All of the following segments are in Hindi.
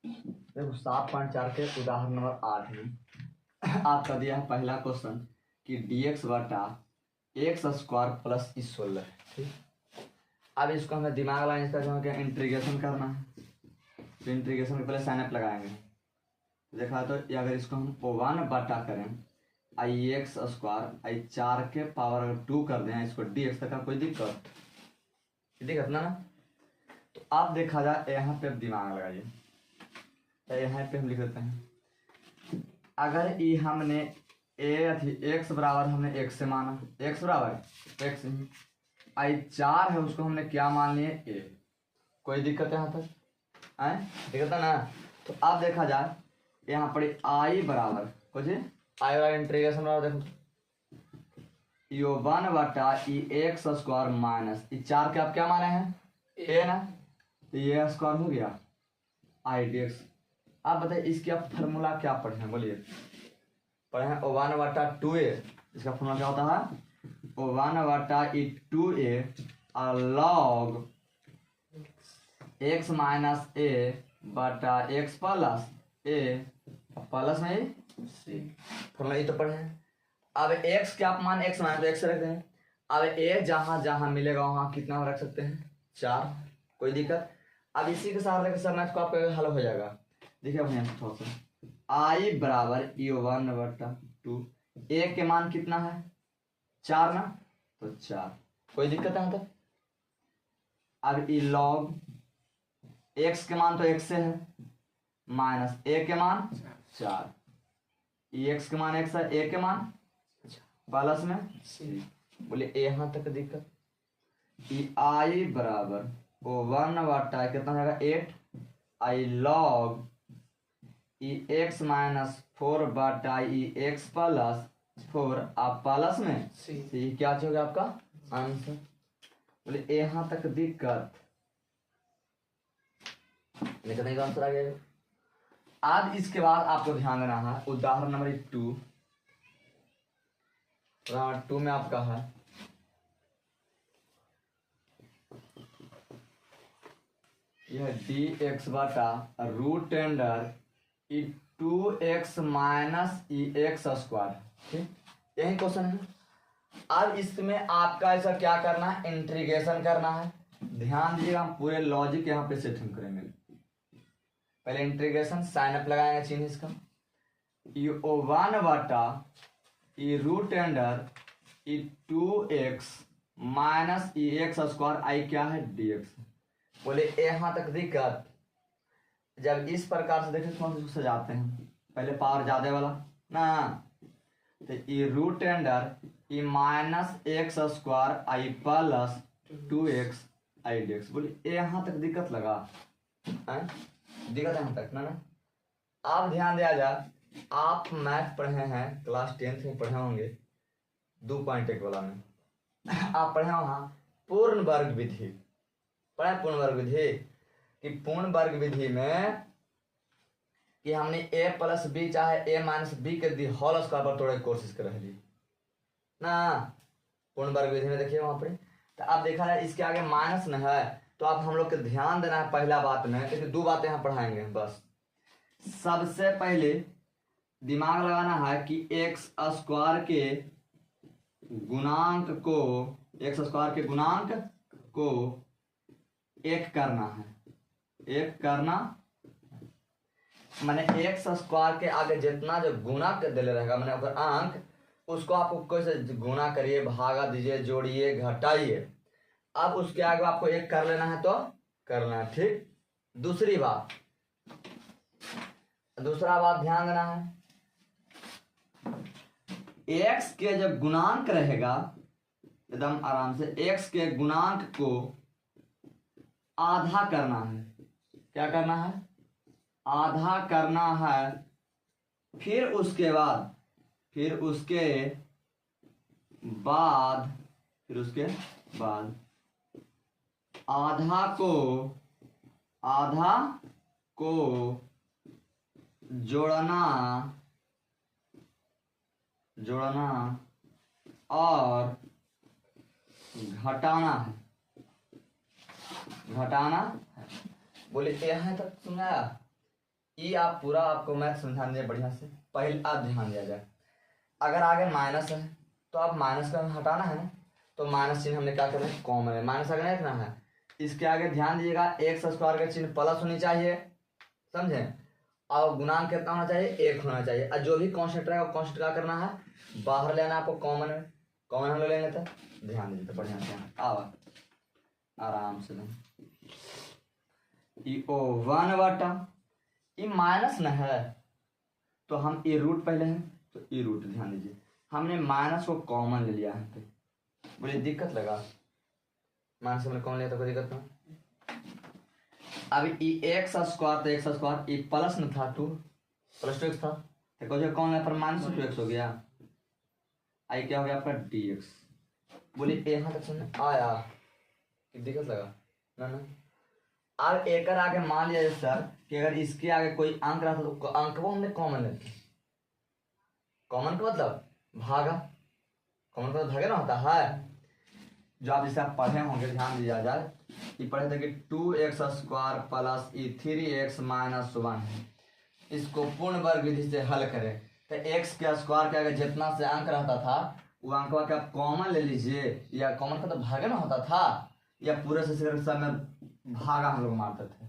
देखो 7.4 के उदाहरण नंबर 8 में आपका दिया है पहला क्वेश्चन कि dx बटा एक्स स्क्वायर प्लस 16। ठीक, अब इसको हमें दिमाग लगाना, इसका जो है इंटीग्रेशन करना है। तो इंटीग्रेशन के पहले साइन अप लगाएंगे। देखा तो अगर इसको हम 1 बटा करें आई एक्स स्क्वायर आई 4 के पावर अगर 2 कर दें इसको dx तक का कोई दिक्कत ना। तो आप देखा जाए यहाँ पे दिमाग लगाइए, यहाँ पे हम लिख देते हैं अगर ये हमने एक्स बराबर हमने एक्स से माना, एक्स बराबर एक्स आई 4 है उसको हमने क्या मान लिए ए। कोई दिक्कत है यहाँ तक? दिक्कत है ना। तो अब देखा जाए यहाँ पर आई बराबर कुछ आई बराबर इंटीग्रेशन बराबर देखो यो 1 बटा ई एक्स स्क्वायर माइनस ई 4 के आप क्या माने हैं ए ना, तो ये स्क्वायर हो गया आई डी एक्स। आप बताइए इसकी आप फार्मूला क्या पढ़े हैं, बोलिए। पढ़े हैं 1 बटा 2a, इसका फार्मूला क्या होता है 1 बटा ई 2a और लॉग x माइनस a बटा x प्लस a प्लस में फार्मूला ये तो पढ़े हैं। अब x क्या आप मान x मान तो x रख दें। अब a जहां जहां मिलेगा वहां कितना रख सकते हैं 4, कोई दिक्कत। अब इसी के साथ रखें सर मैथ को आपका हल हो जाएगा। देखिए अपने थोड़ा सा आई बराबर ई 1 बटा 2 a के मान कितना है 4 ना, तो 4, कोई दिक्कत है तक। अब ई लॉग x के मान तो x से है माइनस a के मान 4, ई x के मान x है a के मान प्लस में बोले यहाँ तक दिक्कत। ई आई बराबर 1 बटा कितना रहेगा 8 I log E x minus 4 बटा ई एक्स प्लस 4 आप प्लस में सी क्या होगा आपका आंसर। बोले यहाँ तक दिक्कत नहीं का आंसर आ गया। आज इसके बाद आपको ध्यान देना है उदाहरण नंबर 2 में आपका है यह डी एक्स बटा रूट अंडर ई 2x माइनस ई एक्स स्क्वायर। ठीक, यही क्वेश्चन है। अब इसमें आपका ऐसा क्या करना है इंटीग्रेशन करना है। ध्यान दीजिएगा हम पूरे लॉजिक यहाँ पे सेटिंग करेंगे। पहले इंटीग्रेशन साइन अप लगाएंगे चिन्ह इसका ई 1 बटा ई रूट अंडर ई 2x माइनस ई एक्स स्क्वायर आई क्या है dx। बोले यहाँ तक दिक्कत। जब इस प्रकार से देखें थोड़ा सा सजाते हैं पहले पावर ज्यादा वाला ना, तो ई root under E minus x square आई प्लस 2x आई dx। बोले यहाँ तक दिक्कत लगा दिक्कत यहाँ तक ना। आप ध्यान दिया जाए आप मैथ पढ़े हैं क्लास 10th में पढ़े होंगे 2.1 वाला में आप पढ़े वहां पूर्ण वर्ग विधि पढ़े। पूर्ण वर्ग विधि कि पूर्ण वर्ग विधि में कि हमने a प्लस बी चाहे a माइनस बी के दी होल स्क्वायर पर तोड़े कोशिश कर रही ना। पूर्ण वर्ग विधि में देखिए वहां पर तो आप देखा जाए इसके आगे माइनस न है तो आप हम लोग को ध्यान देना है पहला बात में, क्योंकि 2 बातें यहाँ पढ़ाएंगे बस। सबसे पहले दिमाग लगाना है कि एक्स स्क्वायर के गुणांक को 1 करना है। 1 करना माने एक्स स्क्वायर के आगे जितना जो गुणा कर दे रहेगा मैंने अगर अंक उसको आपको कैसे गुणा करिए भागा दीजिए जोड़िए घटाइए। अब उसके आगे आपको 1 कर लेना है तो करना है। ठीक, दूसरा बात ध्यान देना है x के जब गुणांक रहेगा एकदम आराम से x के गुणांक को आधा करना है। क्या करना है आधा करना है। फिर उसके बाद आधा को जोड़ना और घटाना है। बोले यहाँ तक सुना ये आप पूरा आपको मैथ समझा दिया बढ़िया से। पहले आप ध्यान दिया जाए, अगर आगे माइनस है तो आप माइनस का हटाना है ना, तो माइनस चिन्ह हमने क्या करना है, कॉमन है, माइनस अगर नहीं रखना है। इसके आगे ध्यान दीजिएगा, एक्स स्क्वायर का चिन्ह प्लस होनी चाहिए, समझे, और गुणांक कितना होना चाहिए, एक होना चाहिए। और जो भी कॉन्स्टेंट रहेगा कॉन्स्टेंट क्या करना है, बाहर लेना आपको कॉमन में, कॉमन हम लोग लेंगे तो ध्यान दीजिए, तो बढ़िया से आओ आराम से ई ओ 1/, ये माइनस न है तो हम ये रूट पहले है तो ये रूट, ध्यान दीजिए हमने माइनस को कॉमन ले लिया है। बोलिए दिक्कत लगा, माइनस हमने कॉमन लिया तो कोई दिक्कत ना। अब ये एक्स स्क्वायर तो एक्स स्क्वायर, ये प्लस में था 2 + 2x था, तो कुछ कौन है पर -2x हो गया, आई क्या हो गया आपका dx। बोलिए यहाँ तक समझ आया कि दिक्कत लगा ना ना। अब एक आगे मान लिया सर कि अगर इसके आगे कोई अंक रहा था तो अंक वो हमने कॉमन लेते, कॉमन का मतलब भागा, कॉमन का मतलब भागे ना होता है। जो आप जैसे आप पढ़े होंगे ध्यान दिया जाए, ये पढ़े थे कि 2x² + 3x - 1, इसको पूर्ण वर्ग विधि से हल करें तो x के स्क्वायर के आगे जितना से अंक रहता था वो अंक का आप कॉमन ले लीजिए, या कॉमन का तो भागे ना होता था, या पूरे से सिर्फ सब में भागा हम लोग मारते थे,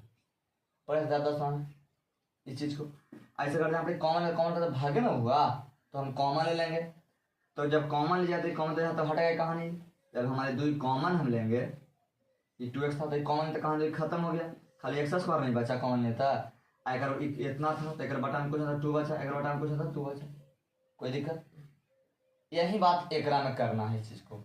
पढ़े ज़्यादा समय इस चीज को। ऐसे करते हैं कॉमन का तो भागे ना हुआ तो हम कॉमन ले लेंगे, तो जब कॉमन ले जाते कॉमन तो हटेगा कहानी। जब हमारे दो कॉमन हम लेंगे, ये 2x था तो कॉमन तो कहानी खत्म हो गया, खाली x² नहीं बचा कॉमन लेता, अगर इतना था तो एक बटा में कुछ था 2 बचा, एक बटा में कुछ था 2 बचा, कोई दिक्कत। यही बात एकरा में करना है इस चीज को।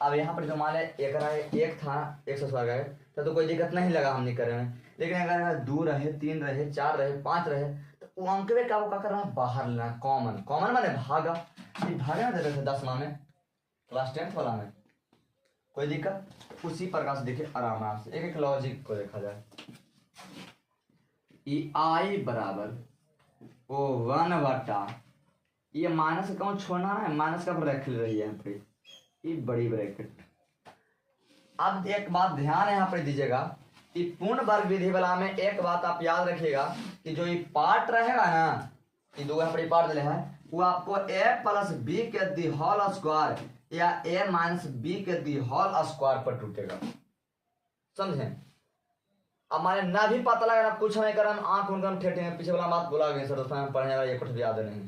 अब यहाँ पर जो मान ले एक था x² गए तो कोई दिक्कत नहीं लगा हमने करे में, लेकिन अगर 2 रहे 3 रहे 4 रहे 5 रहे तो वो अंक का वो क्या करना है, बाहर लेना, कॉमन, कॉमन माने भागा, ये भागे ना देते थे 10वां में, क्लास 10th वाला में, कोई दिक्कत। उसी प्रकार से देखिए आराम से एक एक लॉजिक को देखा जाए। आई बराबर ओ 1/, ये माइनस कौन छोड़ना है, माइनस का रख ले रही है यहाँ पे ये बड़ी ब्रैकेट। अब एक बात ध्यान यहाँ पर दीजिएगा कि पूर्ण वर्ग विधि वाला में एक बात आप याद रखिएगा कि जो ये पार्ट रहेगा ना, ये दो यहाँ पर पार्ट दिले है, वो आपको a + b² या a - b² पर टूटेगा, समझे। अब माने ना भी पता लगा ना कुछ नहीं करा, आंख उनका ठेठे पीछे वाला बात बोला गया सर दोस्तों पढ़ने वाला ये कुछ भी याद नहीं है,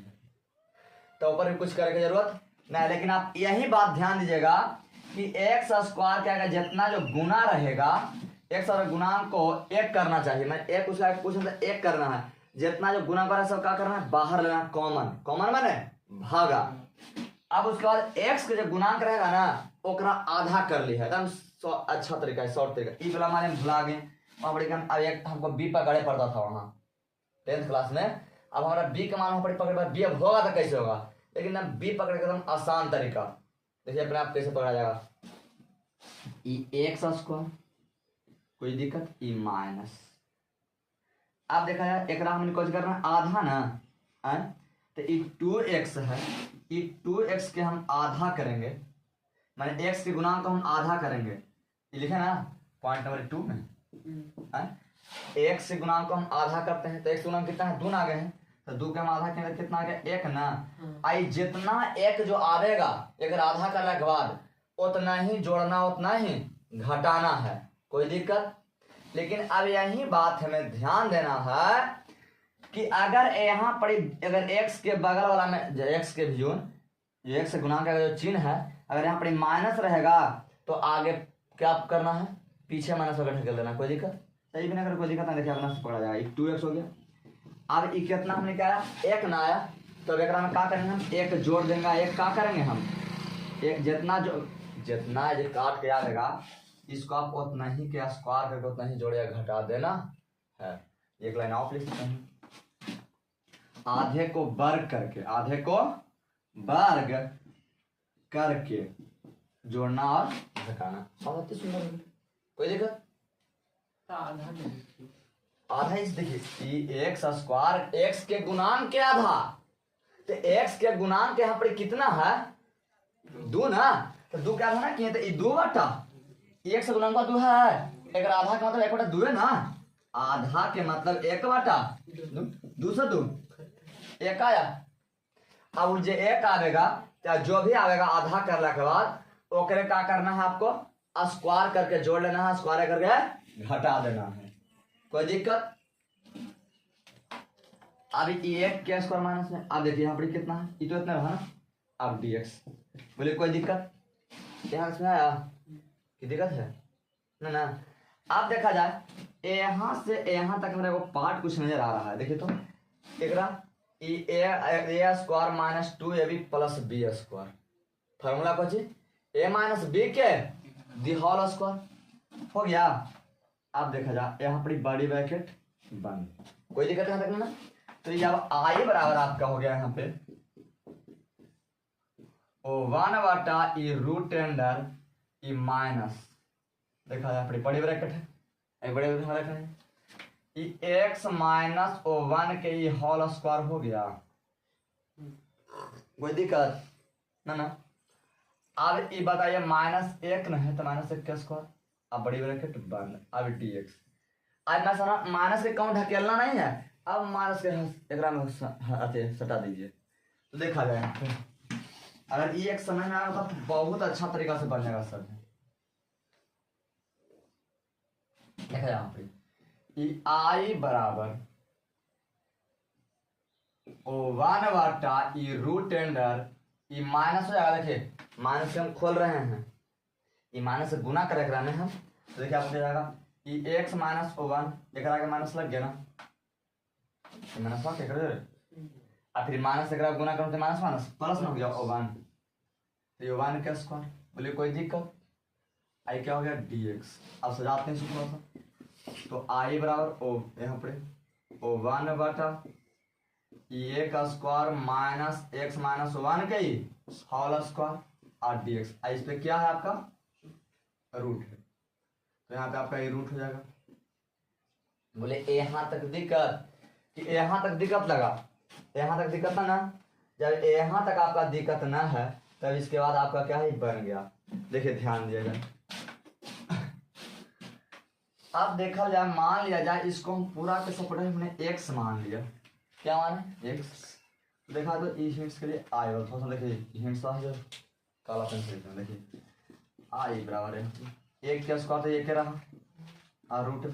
तो ऊपर भी कुछ करने की जरूरत नहीं। लेकिन आप यही बात ध्यान दीजिएगा कि x² के आगे जितना जो गुना रहेगा, x और गुणांक को एक करना चाहिए, मैं एक उसका कुछ एक करना है, जितना जो गुना कर सब क्या करना है, बाहर लेना, कॉमन, कॉमन माने भागा। अब उसके बाद x के जो गुणांक रहेगा ना ओकरा आधा कर ली है, एकदम अच्छा तरीका है, शॉर्ट तरीका। ई वाला माने भुला गए वहां पर, अब एक हमको b पकड़े पड़ता था वहां 10th क्लास में, अब हमारा b का मान पकड़े b अब होगा तो कैसे होगा, लेकिन अब b पकड़े का एकदम आसान तरीका, देखिए अपने आप कैसे पकड़ा जाएगा। ई x², कोई दिक्कत, ई माइनस, अब देखा जाए एक हमने कुछ करना है आधा ना, तो ई 2x है, ई 2x के हम आधा करेंगे, माने x के गुणांक को हम आधा करेंगे, ये लिखे ना पॉइंट नंबर 2 में, x के गुणांक को हम आधा करते हैं तो x गुणांक कितना है, 2 आ गए हैं, तो 2 के हम आधा करेंगे कितना आ गया, 1 ना। आई जितना एक जो आवेगा अगर आधा करने के बाद उतना ही जोड़ना उतना ही घटाना है, कोई दिक्कत। लेकिन अब यही बात हमें ध्यान देना है कि अगर यहाँ पर अगर x के बगल वाला में x के जो x से गुणांक का जो चिन्ह है अगर यहाँ पर माइनस रहेगा तो आगे क्या करना है, पीछे माइनस होकर ढकेल देना, कोई दिक्कत सही भी नहीं, अगर कोई दिक्कत ना देखिए अपना से पकड़ा जाएगा। 2x हो गया, अब ये कितना हमने क्या आया, 1 ना आया, तो एक में क्या करेंगे हम, 1 जोड़ देंगे, 1 क्या करेंगे हम, एक जितना जो काट के आएगा इसको आप उतना ही के स्क्वायर करके उतना ही जोड़ या घटा देना है। एक लाइन ऑफ लिख सकते हैं, आधे को वर्ग करके, आधे को वर्ग करके जोड़ना और घटाना, बहुत ही सुंदर, कोई दिक्कत। आधा इस देखिए x² x के गुणांक के आधा, तो x के गुणांक यहाँ पर कितना है, 2 ना, तो 2 क्या था ना कि तो 2/, x गुणांक का 2 है, अगर आधा का मतलब 1/2 है ना, आधा के मतलब 1 दूसरा 2 1 आया। अब जो 1 आवेगा या जो भी आवेगा आधा करने के बाद ओकरे क्या करना है आपको, स्क्वायर करके जोड़ लेना है, स्क्वायर करके घटा देना है। कोई दिक्कत? अभी एक के स्क्वायर माइनस में, अब देखिए यहाँ पर कितना है, ये तो इतना रहा ना। अब dx बोले कोई दिक्कत यहाँ इसमें आया कि दिक्कत है ना। अब देखा जाए यहाँ से यहाँ तक मेरे को पार्ट कुछ नजर आ रहा है। देखिए तो a square minus 2ab plus b square formula को ए माइनस बी के दी होल स्क्वायर हो गया। अब देखा जाए यहाँ पर बड़ी ब्रैकेट बंद, कोई दिक्कत यहाँ तक ना। तो ये अब आई बराबर आपका हो गया यहाँ पे O1 ई रूट अंडर ई माइनस, देखा जाए बड़ी ब्रैकेट है, एक बड़े ब्रैकेट है, ई एक्स माइनस O1 के ई होल स्क्वायर हो गया। कोई दिक्कत ना। अब ये बताइए -1 न है तो -1 का स्क्वायर, अब बड़ी ब्रैकेट बंद। अब dx आज मैं सुना माइनस के काउंट ढकेलना नहीं है, अब माइनस के एकरा में सटा दीजिए तो देखा जाए। अगर ये एक समझ में आएगा तो बहुत अच्छा तरीका से बन जाएगा सर। देखा यहाँ पे आई बराबर O1 ई रूट अंडर ई माइनस हो जाएगा। देखिए माइनस से हम खोल रहे हैं, ये माइनस से गुना करे में हम, तो देखिए आपको जाएगा ई एक्स माइनस O1 एक माइनस लग गया ना, माइनस क्या कर और फिर माइनस से गुना करो तो माइनस माइनस प्लस में हो गया O1, तो O1 का स्क्वायर। बोले कोई दिक्कत? आई क्या हो गया dx। अब सजाते हैं थोड़ा सा, तो आई बराबर ओ यहाँ पे O1 ए का square minus x minus O1 का ही होल स्क्वायर और dx। इस पे क्या है आपका रूट है, तो यहाँ पे आपका ये रूट हो जाएगा। बोले यहाँ तक दिक्कत कि यहाँ तक दिक्कत लगा, यहाँ तक दिक्कत ना। जब यहाँ तक आपका दिक्कत ना है तब इसके बाद आपका क्या है बन गया। देखिए ध्यान दिएगा, अब देखा जाए मान लिया जाए इसको हम पूरा के सपोर्ट हमने x मान लिया, क्या माने x। देखा तो इस हिंट्स के लिए आई और थोड़ा सा देखिए हिंट्स जो काला पेंसिल देखिए आई बराबर है 1 का स्क्वायर तो 1 के रहा और रूट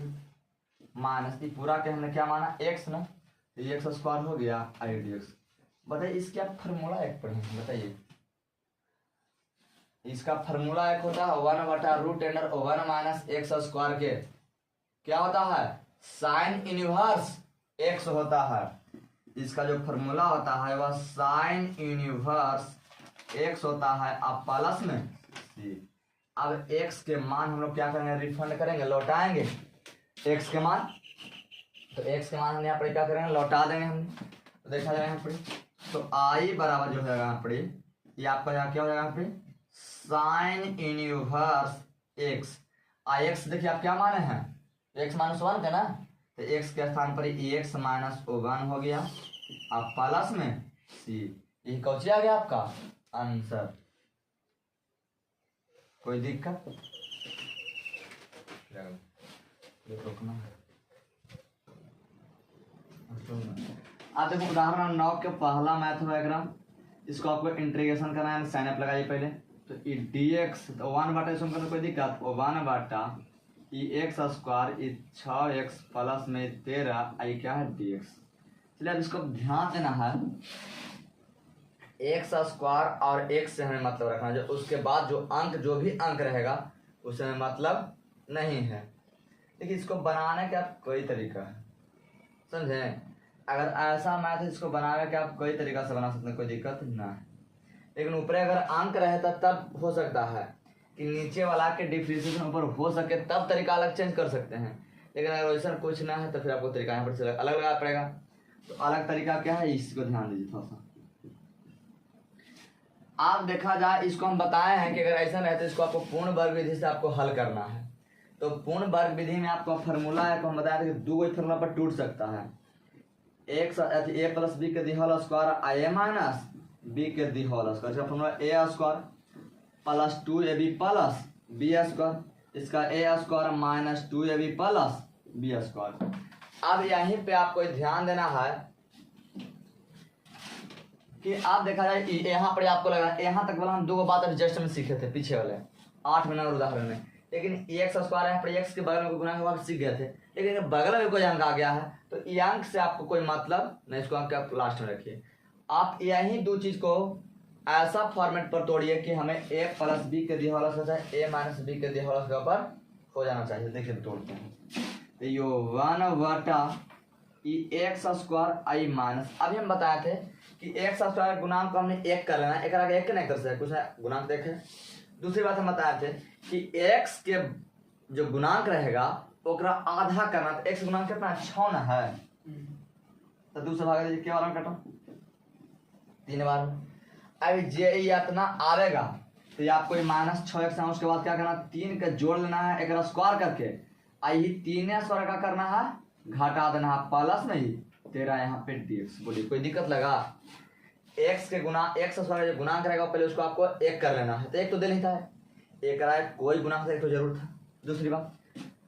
माइनस ये पूरा के हमने क्या माना x ना, तो x स्क्वायर हो गया आई dx। बताइए इसका फार्मूला एक पढ़े, बताइए इसका फार्मूला एक होता है 1 root under O1 minus x square के क्या होता है साइन इनवर्स x होता है। इसका जो फार्मूला होता है वह साइन इनवर्स x होता है अब प्लस में c। अब x के मान हम लोग क्या करेंगे रिफंड करेंगे, लौटाएंगे x के मान, तो x के मान हम यहाँ पर क्या करेंगे लौटा देंगे हम। तो देखा जाएगा यहाँ पर तो आई बराबर जो है यहाँ पर ये आपका यहाँ क्या हो जाएगा यहाँ पे साइन इनवर्स x। x देखिए आप क्या माने हैं x माइनस 1 का ना, तो x के स्थान पर x माइनस O1 हो गया अब प्लस में c। ये कौन आ गया आपका आंसर। कोई दिक्कत? आप देखो उदाहरण 9 के पहला मैथ डायग्राम, इसको आपको इंटीग्रेशन करना है, साइन अप लगाइए पहले। तो ये dx तो 1 इसमें करने कोई दिक्कत 1 ये एक्स स्क्वायर ये 6x प्लस में 13 आई क्या है dx। चलिए अब इसको ध्यान देना है, एक्स स्क्वायर और x से हमें मतलब रखना, जो उसके बाद जो भी अंक रहेगा उससे हमें मतलब नहीं है। देखिए इसको बनाने का कई तरीका है, समझे। अगर ऐसा मैथ है इसको बनाने का आप कई तरीका से बना सकते हैं, कोई दिक्कत ना है। लेकिन ऊपर अगर अंक रहता तब हो सकता है कि नीचे वाला के डिफरेंशिएशन ऊपर हो सके तब तरीका अलग चेंज कर सकते हैं। लेकिन अगर वैसा कुछ ना है तो फिर आपको तरीका यहाँ पर से अलग लगाना पड़ेगा। तो अलग तरीका क्या है इसको ध्यान दीजिए थोड़ा सा। आप देखा जाए इसको हम बताए हैं कि अगर ऐसा रहे तो इसको आपको पूर्ण वर्ग विधि से आपको हल करना है। तो पूर्ण वर्ग विधि में आपको फार्मूला है, हम बताया था कि 2 फार्मूला पर टूट सकता है। ए प्लस बी के the whole square a minus b के दी होल स्क्वायर, इसका formula a square plus 2ab plus b square, इसका a square minus 2ab plus b square. अब यहीं पे आपको ध्यान देना है कि आप देखा जाए यहाँ पर आपको लगा यहाँ तक वाला हम दो बात एडजस्ट में सीखे थे पिछले वाले 8 नंबर उदाहरण में, लेकिन एक्स स्क्वायर यहाँ पर एक्स के बगल में कोई गुणा हुआ सीख गए थे, लेकिन बगल में कोई अंक आ गया है तो ये अंक से आपको कोई मतलब नहीं, इसको अंक आप लास्ट में रखिए। आप यही दो चीज को ऐसा फॉर्मेट पर तोड़िए कि हमें ए प्लस बी के दिया वाला सोचा ए माइनस बी के दिया वाला के ऊपर हो जाना चाहिए। देखिए तोड़ते हैं तो यो 1/ई एक्स स्क्वायर आई माइनस, अभी हम बताए थे कि एक्स स्क्वायर गुणांक को हमने एक कर लेना, एक आगे एक नहीं कर सकते, कुछ गुणांक देखे। दूसरी बात हम बताए थे कि एक्स के जो गुणांक रहेगा ओकरा आधा करना, तो एक्स गुणांक कितना 6 ना है, तो दूसरा भाग दीजिए क्या बार कटो 3 बार। अब जे इतना आवेगा तो ये आपको -6x है, उसके बाद क्या करना 3 का जोड़ लेना है एक स्क्वायर करके, आई 3 स्क्वायर का करना है घटा देना है प्लस में ही तेरा यहाँ पे dx। बोलिए कोई दिक्कत लगा? x के गुना एक्स स्क्वायर जो गुणांक रहेगा पहले उसको आपको एक कर लेना है, तो एक तो दे नहीं था, एक कराए कोई गुणांक एक तो जरूर था।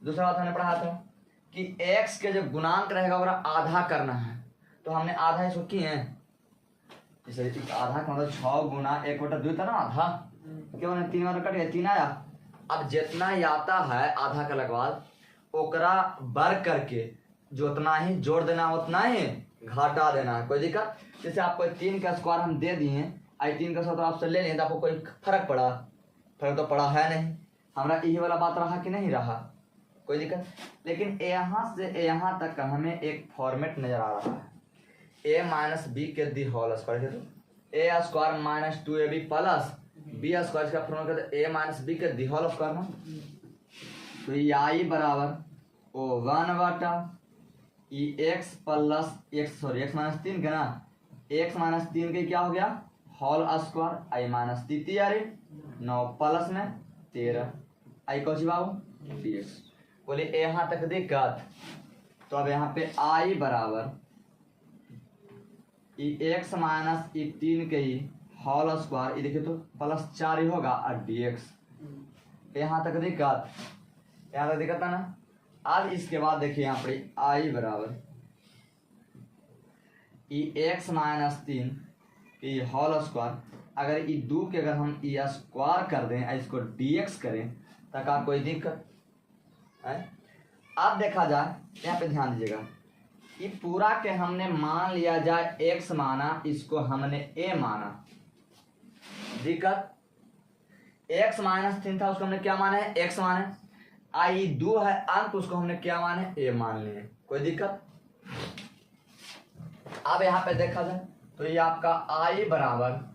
दूसरा बात हमने पढ़ा था कि x के जो गुणांक रहेगा वो आधा करना है, तो हमने आधा इसको किए हैं, जैसे आधा का मतलब 6 गुना 1/2 था ना आधा, क्यों नहीं 3 बार कट गया 3 आया। अब जितना ही आता है आधा करने के बाद ओकरा वर्ग करके जो उतना ही जोड़ देना उतना ही घटा देना है, कोई दिक्कत? जैसे आपको 3 का स्क्वायर हम दे दिए, आई 3 का स्क्वायर आपसे ले लें तो आपको कोई फर्क तो पड़ा है नहीं, हमारा यही वाला बात रहा कि नहीं रहा, कोई दिक्कत? लेकिन यहाँ से यहाँ तक हमें एक फॉर्मेट नजर आ रहा है, ए माइनस बी के दी होल स्क्वायर, तो a square minus 2ab plus b square का फॉर्मूला कहते हैं ए माइनस बी के दी होल स्क्वायर ना, तो ये आई बराबर ओ 1/ई एक्स प्लस एक्स माइनस 3 का ना, एक्स माइनस 3 के क्या हो गया होल स्क्वायर, आई माइनस 3 9 प्लस में 13 आई कौची बाबू dx। बोलिए यहाँ तक दिक्कत? तो अब यहाँ पे आई बराबर ई एक्स माइनस ई 3 के ही होल स्क्वायर, ये देखिए तो प्लस 4 ही होगा और dx। यहाँ तक दिक्कत? यहाँ तक दिक्कत है ना। अब इसके बाद देखिए यहाँ पर आई बराबर ई एक्स माइनस 3 की होल स्क्वायर, अगर ई 2 के अगर हम ई स्क्वायर कर दें इसको dx करें तो क्या कोई दिक्कत है? अब देखा जाए यहाँ पे ध्यान दीजिएगा, ये पूरा के हमने मान लिया जाए x माना, इसको हमने a माना, दिक्कत? x माइनस 3 था उसको हमने क्या माना है x माने, आई 2 है अंक उसको हमने क्या माने a मान लिए, कोई दिक्कत? अब यहाँ पे देखा जाए तो ये आपका आई बराबर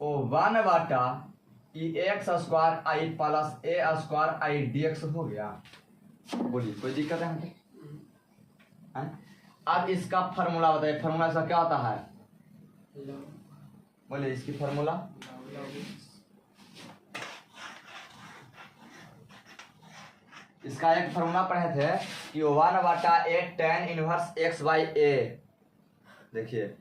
ओ 1/ई एक्स स्क्वायर आई प्लस ए स्क्वायर आई dx हो गया। बोलिए कोई दिक्कत है यहाँ पे? अब इसका फार्मूला बताइए, फार्मूला इसका क्या होता है? बोलिए इसकी फार्मूला इसका एक फार्मूला पढ़े थे कि 1/a tan इनवर्स x/a। देखिए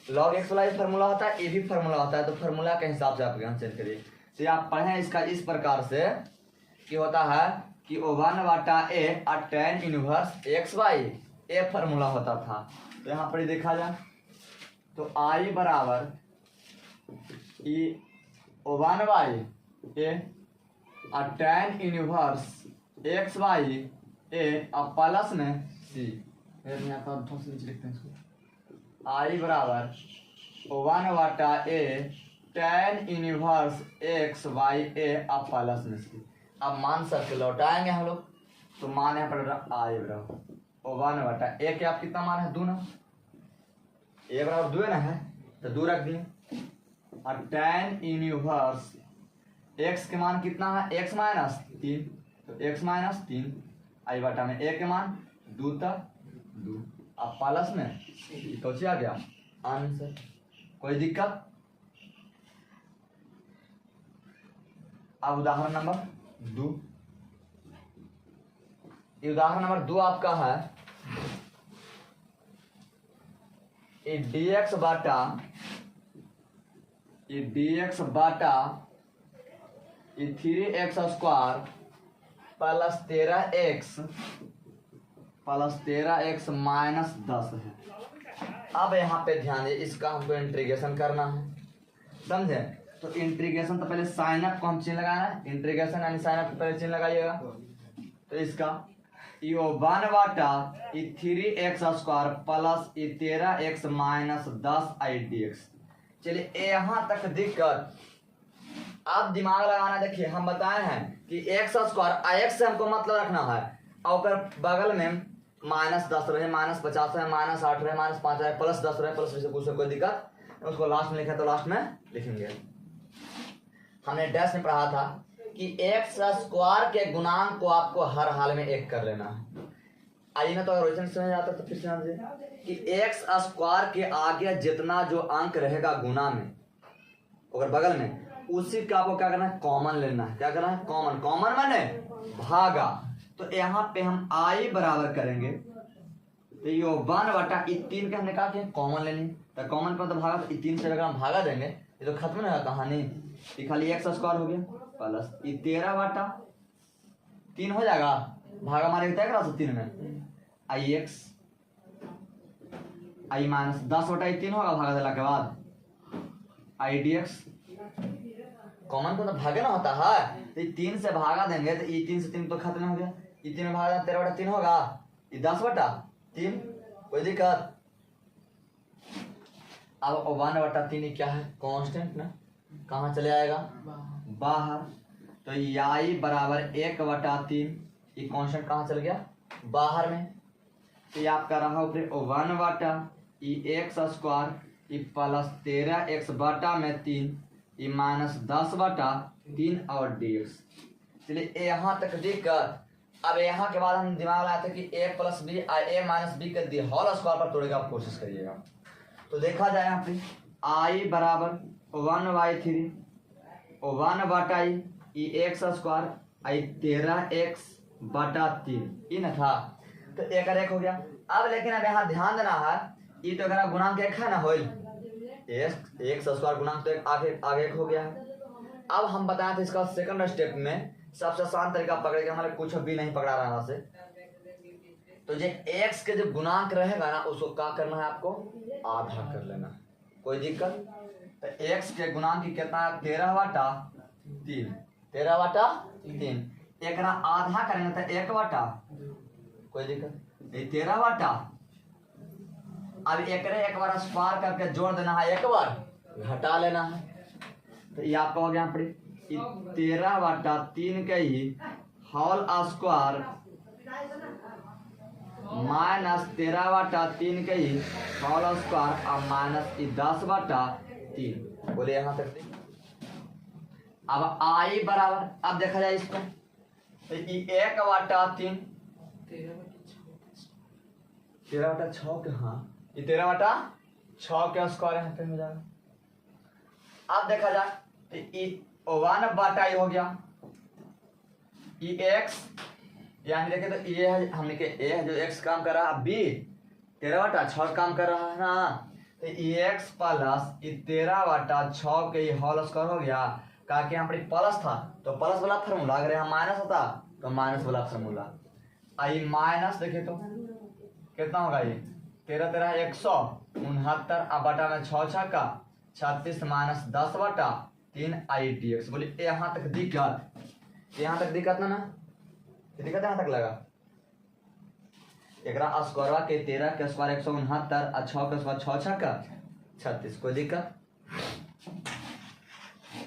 log x वाला फार्मूला होता है, ये भी फार्मूला होता है, तो फार्मूला के हिसाब से आप यहाँ चेंज करिए। तो आप पढ़े इसका इस प्रकार से कि होता है कि 1/a tan inverse x/a formula होता था। तो यहाँ पर देखा जाए तो आई बराबर ई 1/a tan inverse x/a plus में c, यहाँ पर थोड़ा नीचे लिखते हैं इसको, आई बराबर 1/a tan inverse x/a plus में c। अब मान सबके लौटाएंगे हम लोग, तो मान यहाँ पर आई बराबर 1/a के आप कितना मान है 2 ना, a बराबर 2 ना है तो 2 रख दिए, और tan इनवर्स x के मान कितना है x माइनस 3, तो x माइनस 3 आई बटा में a के मान 2 तक 2 अब प्लस में कौची आ गया आंसर, कोई दिक्कत? अब उदाहरण नंबर 2, ये उदाहरण नंबर 2 आपका है ये dx बाटा ये 3x square plus 13x plus 13x minus 10 है। अब यहाँ पे ध्यान दे, इसका हमको इंटीग्रेशन करना है, समझे? तो इंटीग्रेशन तो पहले साइन अप को हम चिन्ह लगाना है, इंटीग्रेशन यानी साइन अप पहले चिन्ह लगाइएगा। तो इसका यो 1 बटा 3x² plus 13x minus 10i/dx। चलिए यहाँ तक दिक्कत, आप दिमाग लगाना। देखिए हम बताए हैं कि x² x से हमको मतलब रखना है, और बगल में -10 रहे, -50 रहे, -8 रहे, -5 रहे, +10 रहे, प्लस से कुछ कोई दिक्कत, उसको लास्ट में लिखा तो लास्ट में लिखेंगे। हमने डैश में पढ़ा था कि x² के गुणांक को आपको हर हाल में 1 कर लेना है। आइए ना, तो अगर रोशन समझ आता तो फिर समझ कि x² के आगे जितना जो अंक रहेगा गुना में अगर बगल में, उसी का आपको क्या करना है, कॉमन लेना है। क्या करना है, कॉमन। कॉमन माने भागा। तो यहाँ पे हम i बराबर करेंगे, तो ये 1 बटा 3 के हमने कहा कि कॉमन लेनी, तो कॉमन पर तो भागा, तो 3 से अगर हम भागा देंगे ये तो खत्म नहीं होगा कहानी, ये खाली x² हो गया प्लस 13 बटा 3 हो जाएगा, भागा मारे तय करा 3 में ix i माइनस 10 बटा 3 होगा भागा देला के बाद i/dx। कॉमन को तो भागे ना होता है, तो 3 से भागा देंगे तो ये 3 से 3 तो खत्म हो गया, ये 3 में भागा 13 बटा 3 होगा, ये 10 बटा 3, कोई दिक्कत। अब 1 बटा 3 क्या है, कांस्टेंट ना, कहाँ चले आएगा, बाहर। तो i बराबर 1 बटा 3, ये कांस्टेंट कहाँ चल गया, बाहर में। तो ये आपका रहा ऊपर 1 बटा x² ये प्लस 13x बटा में 3 ये माइनस 10 बटा 3 और dx। चलिए यहाँ तक दिक्कत। अब यहाँ के बाद हम दिमाग लगाते कि a plus B a minus B कर दिए, होल स्क्वायर पर तोड़ेगा आप कोशिश करिएगा। तो देखा जाए यहाँ पे i बराबर 1/3 1 बटा ये x² आई 13x बटा 3 ये न था, तो एक और एक हो गया। अब लेकिन अब यहाँ ध्यान देना है, ये तो अगर गुणांक 1 है ना, हो x² गुणांक तो आगे 1 हो गया है। अब हम बताए थे इसका सेकंड स्टेप में सबसे आसान तरीका पकड़ के, हमारे कुछ भी नहीं पकड़ा रहा से, तो जो x के जो गुणांक रहेगा ना उसको क्या करना है, आपको आधा कर लेना, कोई दिक्कत। तो x के गुणांक की कितना है, 13 बटा 3 13 बटा 3, एक आधा करेंगे तो 1 बटा, कोई दिक्कत, 13 बटा। अब एक बार स्क्वायर करके जोड़ देना है, एक बार घटा लेना है, तो ये आपका हो गया यहाँ पर 13 बटा 3 के ही होल स्क्वायर माइनस 13 बटा 3 के ही होल स्क्वायर और माइनस 10 बटा 3। बोले यहाँ तक। अब i बराबर, अब देखा जाए इसको, तो 1 बटा 3 13 बटा 6 के, हाँ ये 13 बटा 6 के स्क्वायर यहाँ पे हो जाएगा। अब देखा जाए तो 1 बटा हो गया x, यानी देखे तो ये है, हमने के a है जो x काम कर रहा है, b 13 बटा 6 काम कर रहा है ना, तो x प्लस 13 बटा 6 के होल स्क्वायर हो गया। कहा कि यहाँ पर प्लस था तो प्लस वाला फार्मूला, अगर यहाँ माइनस होता तो माइनस वाला फार्मूला। आई माइनस देखे तो कितना होगा, ये 13 13 169 अब बटा में 6 6 का 36 माइनस 10 बटा 3 i/dx। बोले यहाँ तक दिक्कत, यहाँ तक दिक्कत ना, दिक्कत यहाँ तक लगा। एक स्क्वायर के 13 के स्क्वायर 169 और 6 के स्क्वायर 6 6 का 36, कोई दिक्कत।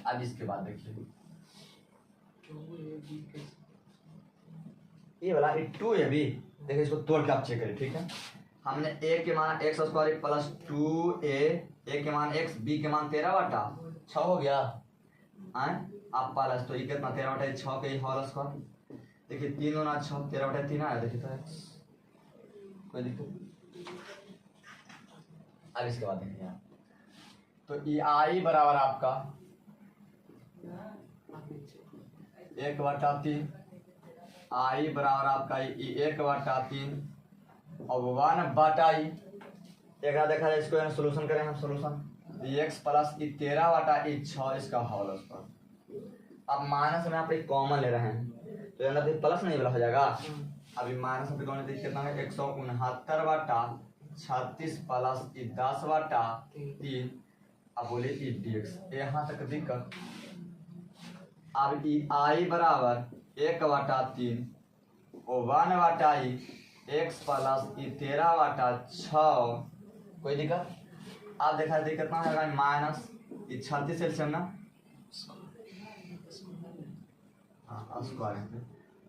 अब इसके बाद देखिए ये वाला 2 है भी, देखिए इसको तोड़ के आप चेक करें, ठीक है। हमने a के मान x² प्लस 2a, a के मान x, b के मान 13 बटा 6 हो गया, आप प्लस तो ये कितना 13 बटा 6 के होल स्क्वायर, देखिए 3 गुना 6 13 बटा 3 आया, देखिए तो x, कोई दिक्कत। अब इसके बाद देखिए तो ये i बराबर आपका 1 बटा 3, i बराबर आपका 1 बटा 3 और 1 बटा एक देखा जाए, इसको सोल्यूशन करें हम, सोल्यूशन x प्लस 13 बटा 6 इसका होल स्क्वायर। अब माइनस में आप कॉमन ले रहे हैं तो अंदर प्लस नहीं वाला हो जाएगा, अभी माइनस में कौन है कितना है 169 बटा 36 प्लस 10 बटा 3। अब बोले ई dx यहाँ तक दिक्कत। अब ई आई बराबर 1/3 और 1/i x प्लस ई 13/6। कोई दिक्कत? आप देखा दिक्कत ना है माइनस ई 36 एलसीएम ना स्क्वायर है।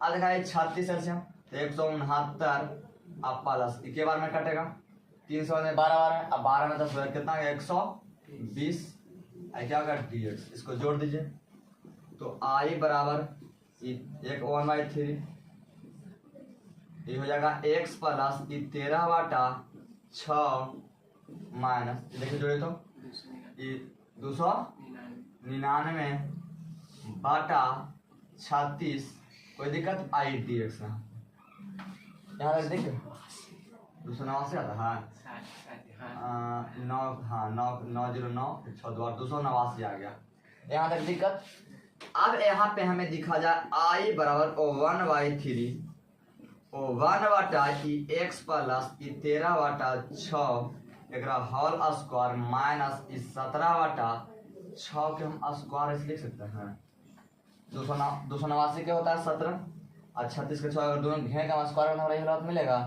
अब देखा 36 एलसीएम तो 169 अब प्लस के बार में कटेगा 300 में 12 बार में, अब 12 में 10 बार कितना है 120। क्या होगा dx, इसको जोड़ दीजिए तो i बराबर 1/3 ये हो जाएगा x प्लस 13/6 माइनस देखिए जोड़े तो ये 299 बटा 36। कोई दिक्कत आई dx ना यहाँ तक दिक्कत 289 आता है 909 289 आ गया यहाँ तक दिक्कत। अब यहाँ पे हमें दिखा जाए i बराबर 1/3 और 1/x प्लस 13/6 एकरा होल स्क्वायर माइनस 17/6 के हम स्क्वायर ऐसे लिख सकते हैं। 289 के होता है 17 और 36 के 6 अगर दोनों घेर का स्क्वायर बनाना रही हालत मिलेगा।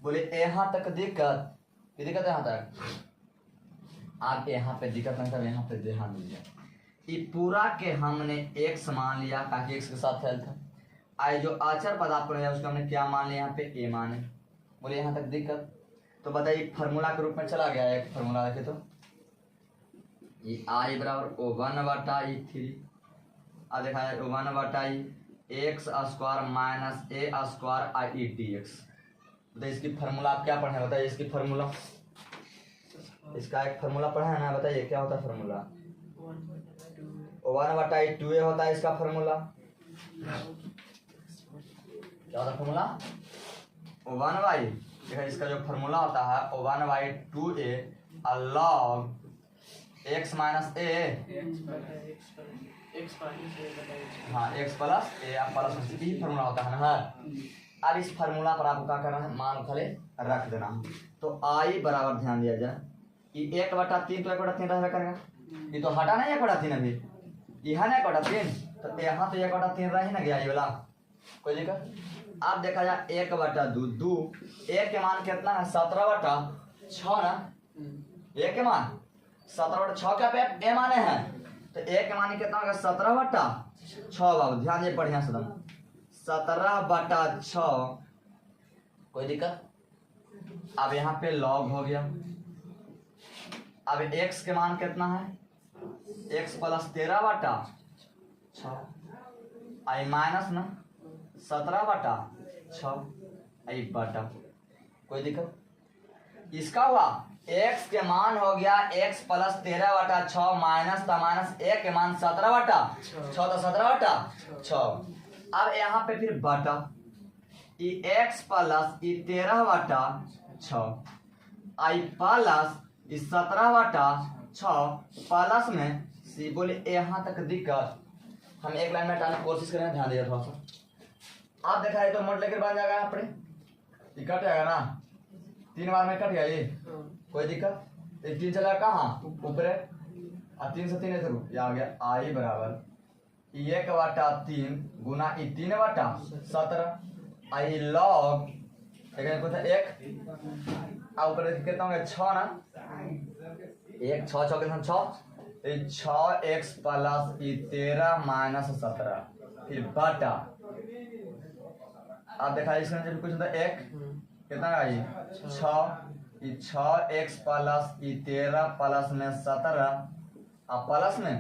बोले यहाँ तक दिक्कत दिक्कत यहाँ तक। आप यहाँ पे दिक्कत नहीं था यहाँ पे ध्यान दीजिए ये पूरा के हमने x मान लिया ताकि x के साथ हेल्थ है। आई जो आचर पद आपको नहीं उसको हमने क्या मान लिया यहाँ पे a माने। बोले यहाँ तक दिक्कत तो बताइए फार्मूला के रूप में चला गया एक फार्मूला रखे तो ये i बराबर 1/3 अब देखा जाए 1/i x square minus a square i dx। बताइए इसकी फार्मूला आप क्या पढ़े बताइए इसकी फार्मूला इसका एक फार्मूला पढ़ा है ना बताइए क्या होता है फार्मूला 1/2a होता है इसका फार्मूला। क्या होता है फार्मूला 1/, देखा इसका जो फार्मूला होता है 1/2a log x minus a हाँ x प्लस a प्लस यही फार्मूला होता है ना। अब इस फार्मूला पर आपको क्या करना है मान खाली रख देना। तो i बराबर ध्यान दिया जाए ये 1/3 तो 1/3 रहता करेगा ये तो हटा नहीं 1/3 अभी ये है ना 1/3 तो यहाँ तो 1/3 रह ही ना गया ये वाला। कोई दिक्कत? आप देखा जाए 1/2 a के मान कितना है 17/6 ना a के मान 17/6 क्या पे a माने हैं तो a के मान कितना होगा 17/6 बाबू ध्यान दे बढ़िया से 17/6। कोई दिक्कत? अब यहाँ पे log हो गया। अब x के मान कितना है x प्लस 13/6 आई माइनस ना 17/6 आई बटा। कोई दिक्कत? इसका हुआ x के मान हो गया x प्लस 13/6 माइनस a के मान 17/6 तो 17/6। अब यहाँ पे फिर बटा x प्लस 13/6 आई प्लस 17/6 प्लस में सी। बोले यहाँ तक दिक्कत हम एक लाइन में हटाने की कोशिश करें ध्यान दिया थोड़ा सा। आप देखा है तो मोड लेकर बन जाएगा यहाँ पे ये कट जाएगा ना 3 बार में कट गया ये। कोई दिक्कत? 3 चला कहाँ ऊपर और 3 से 3 ये आ गया i बराबर 1/3 गुना 3/17 आई लॉग एक ऊपर कितना हो गया 6 ना 1 6 6 कितना 6x प्लस 13 माइनस 17 फिर बटा। आप देखा इसमें जब कुछ होता है 1 कितना आई 6x प्लस 13 प्लस में 17 अब प्लस में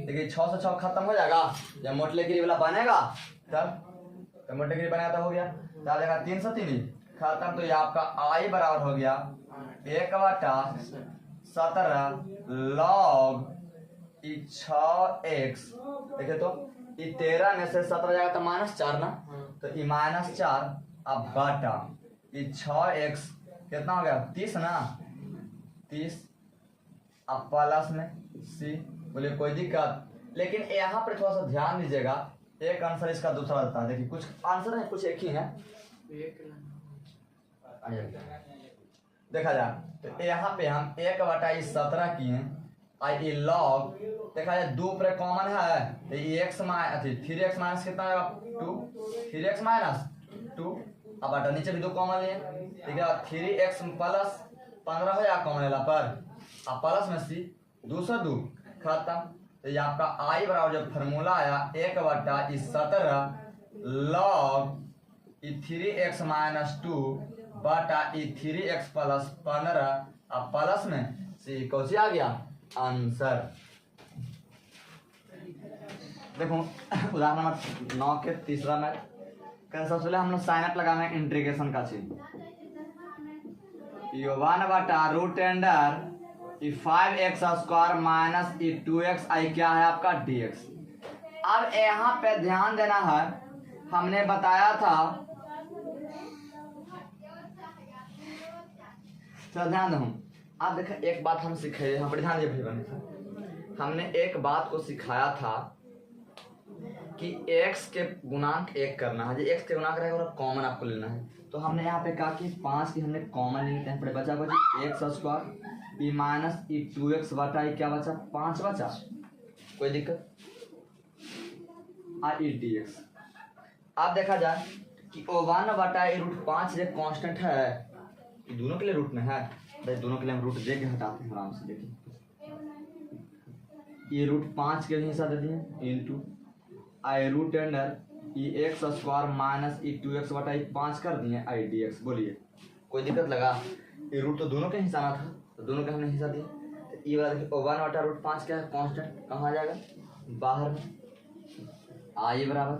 देखिए 6 से 6 खत्म हो जाएगा जब मोटलेगिरी वाला बनेगा तब मोटलेगिरी बनेगा तो हो गया। तो देखा 3 से 3 खत्म तो ये आपका i बराबर हो गया 1/17 log 6x। देखिए तो ये 13 में से 17 जाएगा तो -4 ना तो ये -4 अब बटा ये 6x कितना हो गया 30 ना 30 अब प्लस में सी। बोले कोई दिक्कत? लेकिन यहाँ पर थोड़ा सा ध्यान दीजिएगा एक आंसर इसका दूसरा रहता है। देखिए कुछ आंसर है कुछ एक ही है देखा जाए तो यहाँ पे हम 1/17 किए आई लॉग देखा जाए 2 पर कॉमन है तो ये x माइनस 3x माइनस कितना आएगा 2 3x माइनस 2 अब बटा नीचे भी 2 कॉमन लिए ठीक है 3x प्लस 15 हो जाएगा कॉमन लेला पर अब प्लस में सी 2 से 2 खत्म तो ये आपका आई बराबर जो फार्मूला आया 1/17 लॉग 3x माइनस 2 बटा 3x प्लस 15 अब प्लस में सी कौन सी आ गया आंसर। देखो उदाहरण नंबर 9 के तीसरा में सबसे पहले हम लोग साइन अप लगाना है इंटीग्रेशन का चीज 1/√अंडर 5x स्क्वायर माइनस 2x आई क्या है आपका dx। अब यहाँ पे ध्यान देना है हमने बताया था तो ध्यान दो आप देखो एक बात हम सीखे यहाँ पर ध्यान दिए हमने एक बात को सिखाया था कि x के गुणांक 1 करना है x के गुणांक रहेगा और कॉमन आपको लेना है तो हमने यहाँ पे कहा कि 5 की हमने कॉमन ले लेते हैं बचा x square p minus 2x बटा क्या बचा 5 बचा कोई दिक्कत dx। अब देखा जाए कि 1/√5 ये कांस्टेंट है ये दोनों के लिए रूट में है भाई दोनों के लिए हम रूट दे के हटाते हैं आराम से देखिए ये √5 के हिस्सा दे दिए इंटू आई रूट अंडर ये x स्क्वायर माइनस 2x बटा 5 कर दिए आई dx। बोलिए कोई दिक्कत लगा ये रूट तो दोनों के हिस्सा ना था तो दोनों के हमने हिस्सा दिया तो ये वाला देखिए 1/√5 क्या है कांस्टेंट कहाँ आ जाएगा बाहर में आई बराबर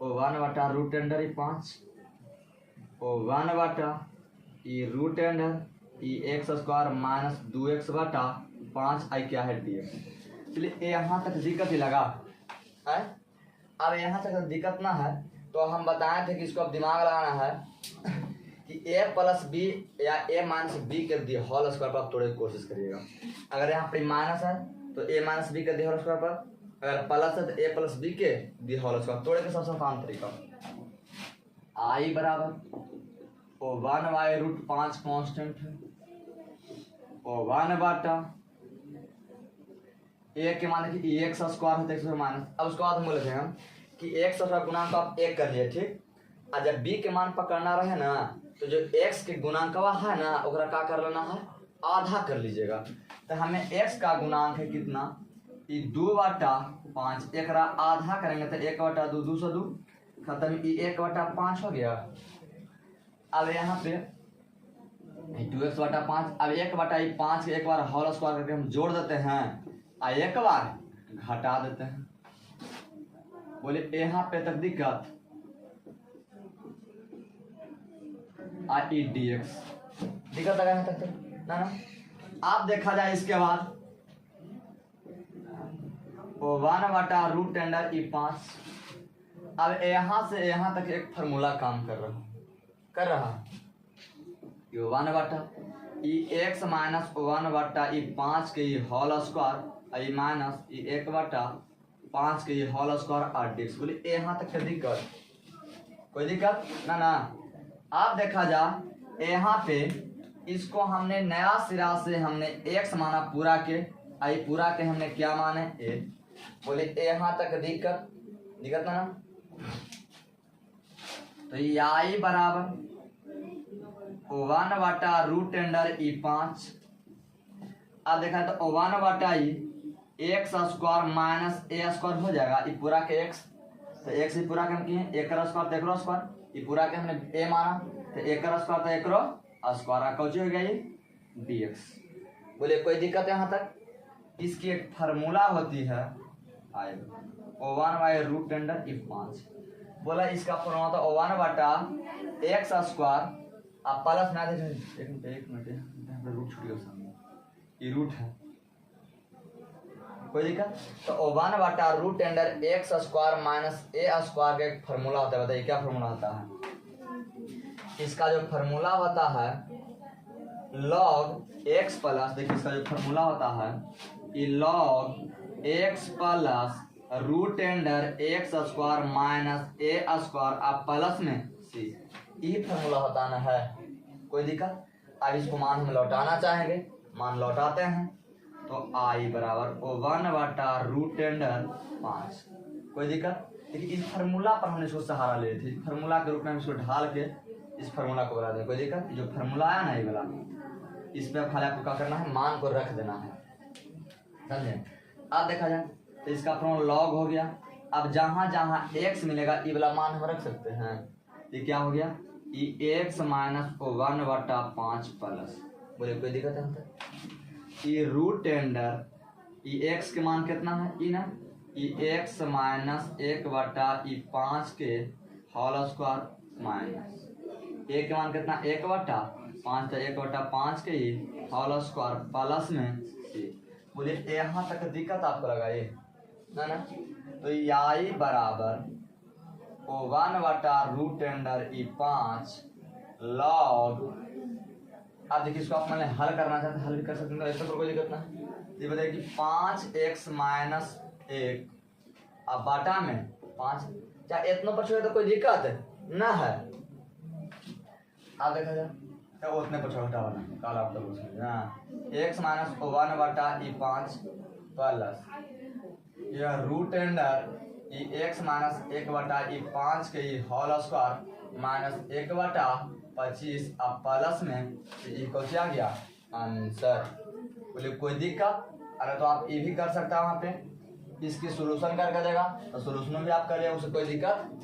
1/रूट अंडर 5 1 ये रूट अंडर ये x स्क्वायर माइनस 2x बटा 5 आई क्या है dx। चलिए यहाँ तक दिक्कत ही लगा है अब यहाँ तक दिक्कत ना है तो हम बताए थे कि इसको अब दिमाग लगाना है कि a प्लस बी या a माइनस बी कर दिए होल स्क्वायर पर आप तोड़ने की कोशिश करिएगा। अगर यहाँ पर माइनस है तो a माइनस बी कर दिए होल स्क्वायर पर अगर प्लस है तो a प्लस बी के दिए होल स्क्वायर तोड़े के सबसे आसान तरीका आई बराबर 1/√5 कांस्टेंट है 1 बटा एक के मान देखिए x स्क्वायर होता है x माइनस अब उसके बाद हम बोले थे हम कि x स्क्वायर गुणांक आप 1 कर लिए ठीक और जब b के मान पकड़ना रहे ना तो जो x के गुणांक है ना ओकरा का कर लेना है आधा कर लीजिएगा तो हमें x का गुणांक है कितना ये 2/5 एक आधा करेंगे तो 1/2 2 से 2 खत्म ये 1/5 हो गया। अब यहाँ पे 2x/5 अब 1/5 के एक बार होल स्क्वायर करके हम जोड़ देते हैं और एक बार घटा देते हैं। बोले यहाँ पे तक दिक्कत dx दिक्कत लगा यहाँ तक ना आप देखा जाए इसके बाद 1/रूट अंडर 5 अब यहाँ से यहाँ तक एक फार्मूला काम कर रहा ये 1/x माइनस 1/5 के ये होल स्क्वायर ये माइनस ये 1/5 के ये होल स्क्वायर dx। बोले यहाँ तक दिक्कत कोई दिक्कत ना आप देखा जा यहाँ पे इसको हमने नया सिरा से हमने x माना पूरा के आई पूरा के हमने क्या माने a। बोले यहाँ तक दिक्कत ना तो ये आई बराबर 1/रूट अंडर 5 अब देखा तो 1/ई x square minus a square हो जाएगा ये पूरा के x तो x ही पूरा के हम किए एक स्क्वायर तो एक स्क्वायर ये पूरा के हमने a माना तो एक स्क्वायर तो एक स्क्वायर कौची हो गया ये dx। बोले कोई दिक्कत यहाँ तक इसकी एक फार्मूला होती है 1/रूट अंडर 5 बोला इसका फॉर्मूला तो 1/x स्क्वायर आप प्लस ना दे एक मिनट रूट छूट गया सामने ये रूट है कोई दिक्कत तो 1/रूट under x square minus a square का एक फार्मूला होता है बताइए क्या फार्मूला होता है इसका जो फार्मूला होता है log x प्लस देखिए इसका जो फार्मूला होता है ये log x plus root under x square minus a square आप प्लस में c यही फॉर्मूला होता ना है, कोई दिक्कत। अब इसको मान हम लौटाना चाहेंगे, मान लौटाते हैं तो आई बराबर 1/√10⁻⁵। कोई दिक्कत। देखिए इस फार्मूला पर हमने इसको सहारा ले थी, फार्मूला के रूप में हम इसको ढाल के इस फार्मूला को बना दें। कोई दिक्कत। जो फार्मूला आया ना ये वाला, इस पे खाली आपको क्या करना है, मान को रख देना है, समझे। अब देखा जाए तो इसका फॉर्मूला लॉग हो गया। अब जहां जहां x मिलेगा ये वाला मान हम रख सकते हैं। ये क्या हो गया, ये x - 1/5 प्लस, बोले कोई दिक्कत है ये रूट टेंडर, ये x के मान कितना है, ये ना ये x - 1/5 के होल स्क्वायर माइनस a के मान कितना 1/5 तो 1/5 के ही होल स्क्वायर प्लस में c। बोले यहाँ तक दिक्कत आपको लगा ये ना। तो आई बराबर 1/√10⁻⁵ लॉग। अब देखिए इसको आप मान हल करना चाहते हैं, हल भी कर सकते हैं, ऐसा कोई दिक्कत ना। ये बताइए कि 5x - 1 अब बाटा में 5, चाहे इतना पर छोड़े तो कोई दिक्कत ना है। अब देखा जाए तो उतने पर छोटा वाला काल आप लोग x - 1/5 प्लस यह रूट टेंडर x - 1/5 के होल स्क्वायर माइनस 1/25 अब प्लस में को क्या गया आंसर। बोले कोई दिक्कत। अरे तो आप ये भी कर सकता है, वहाँ पे इसकी सोल्यूशन करके देगा तो सोल्यूशन भी आप कर लिया, उससे कोई दिक्कत